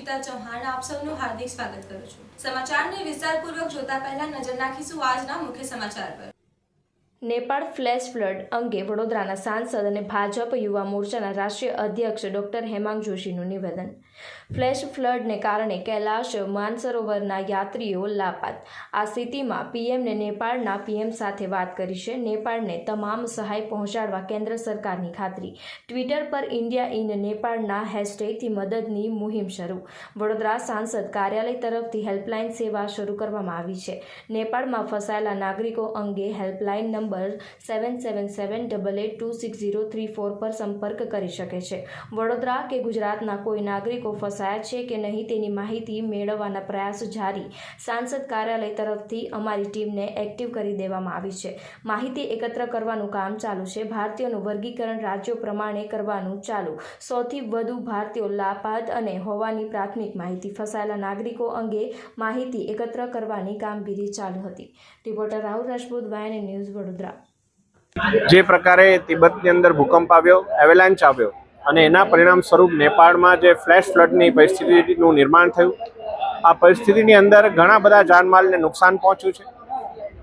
રુચિતા ચૌહાણ આપ સૌનું હાર્દિક સ્વાગત કરું છું। સમાચારને વિસ્તારપૂર્વક જોતા પહેલા નજર નાખીશું આજના મુખ્ય સમાચાર પર। નેપાળ ફ્લેશ ફ્લડ અંગે વડોદરાના સાંસદ અને ભાજપ યુવા મોરચાના રાષ્ટ્રીય અધ્યક્ષ ડોક્ટર હેમાંગ જોશીનું નિવેદન। ફ્લેશ ફ્લડને કારણે કૈલાશ માનસરોવરના યાત્રીઓ લાપાત। આ સ્થિતિમાં પીએમને નેપાળના પીએમ સાથે વાત કરી છે। નેપાળને તમામ સહાય પહોંચાડવા કેન્દ્ર સરકારની ખાતરી। ટ્વિટર પર ઇન્ડિયા ઇન નેપાળના હેશટેગથી મદદની મુહિમ શરૂ। વડોદરા સાંસદ કાર્યાલય તરફથી હેલ્પલાઇન સેવા શરૂ કરવામાં આવી છે। નેપાળમાં ફસાયેલા નાગરિકો અંગે હેલ્પલાઇન નંબર 7778826034 પર સંપર્ક કરી શકે છે। વડોદરા કે ગુજરાતના કોઈ નાગરિકો ફસાયા છે કે નહીં તેની માહિતી મેળવવાના પ્રયાસ જારી। સાંસદ કાર્યાલય તરફથી અમારી ટીમને એક્ટિવ કરી દેવામાં આવી છે। માહિતી એકત્ર કરવાનું કામ ચાલુ છે। ભારતીયોનું વર્ગીકરણ રાજ્યો પ્રમાણે કરવાનું ચાલુ। સૌથી વધુ ભારતીયો લાપાત અને હોવાની પ્રાથમિક માહિતી। ફસાયેલા નાગરિકો અંગે માહિતી એકત્ર કરવાની કામગીરી ચાલુ હતી। Reporter Rahul Rajput, YNA news, Vadodara. જે પ્રકારે તિબેટની અંદર ભૂકંપ આવ્યો, એવેલાન્ચ આવ્યો અને એના પરિણામ સ્વરૂપ નેપાળમાં જે ફ્લેશ ફ્લડની પરિસ્થિતિનું નિર્માણ થયું, આ પરિસ્થિતિની અંદર ઘણા બધા જાનમાલને નુકસાન પહોંચ્યું છે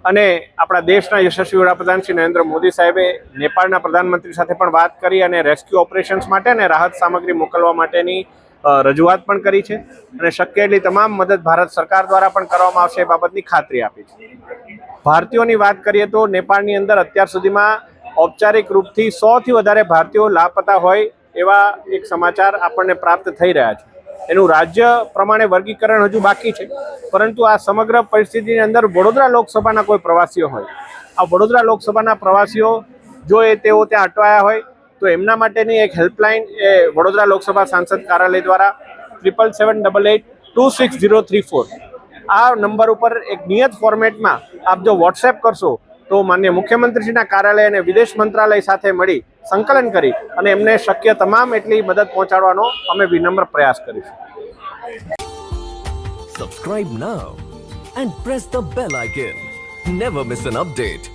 અને આપણા દેશના યશસ્વી વડાપ્રધાન શ્રી નરેન્દ્ર મોદી સાહેબે નેપાળના પ્રધાનમંત્રી સાથે પણ વાત કરી અને રેસ્ક્યુ ઓપરેશન્સ માટે અને રાહત સામગ્રી મોકલવા માટેની રજૂઆત પણ કરી છે અને શક્ય એટલી તમામ મદદ ભારત સરકાર દ્વારા પણ કરવામાં આવશે એ બાબતની ખાતરી આપી છે। ભારતીયોની વાત કરીએ તો નેપાળની અંદર અત્યાર સુધીમાં ઔપચારિક રૂપથી 100થી વધારે ભારતીયો લાપતા હોય એવા એક સમાચાર આપણને પ્રાપ્ત થઈ રહ્યા છે। એનું રાજ્ય પ્રમાણે વર્ગીકરણ હજુ બાકી છે, પરંતુ આ સમગ્ર પરિસ્થિતિની અંદર વડોદરા લોકસભાના કોઈ પ્રવાસીઓ હોય, આ વડોદરા લોકસભાના પ્રવાસીઓ જો તેઓ ત્યાં અટવાયા હોય તો એમના માટેની એક હેલ્પલાઇન એ વડોદરા લોકસભા સાંસદ કાર્યાલય દ્વારા 7778826034 આ નંબર ઉપર એક નિયત ફોર્મેટમાં આપ જો વોટ્સએપ કરશો તો માનનીય મુખ્યમંત્રીશ્રીના કાર્યાલય અને વિદેશ મંત્રાલય સાથે મળી સંકલન કરી અને એમને શક્ય તમામ એટલી મદદ પહોંચાડવાનો અમે વિનમ્ર પ્રયાસ કરીશું। Subscribe now and press the bell icon. Never miss an update.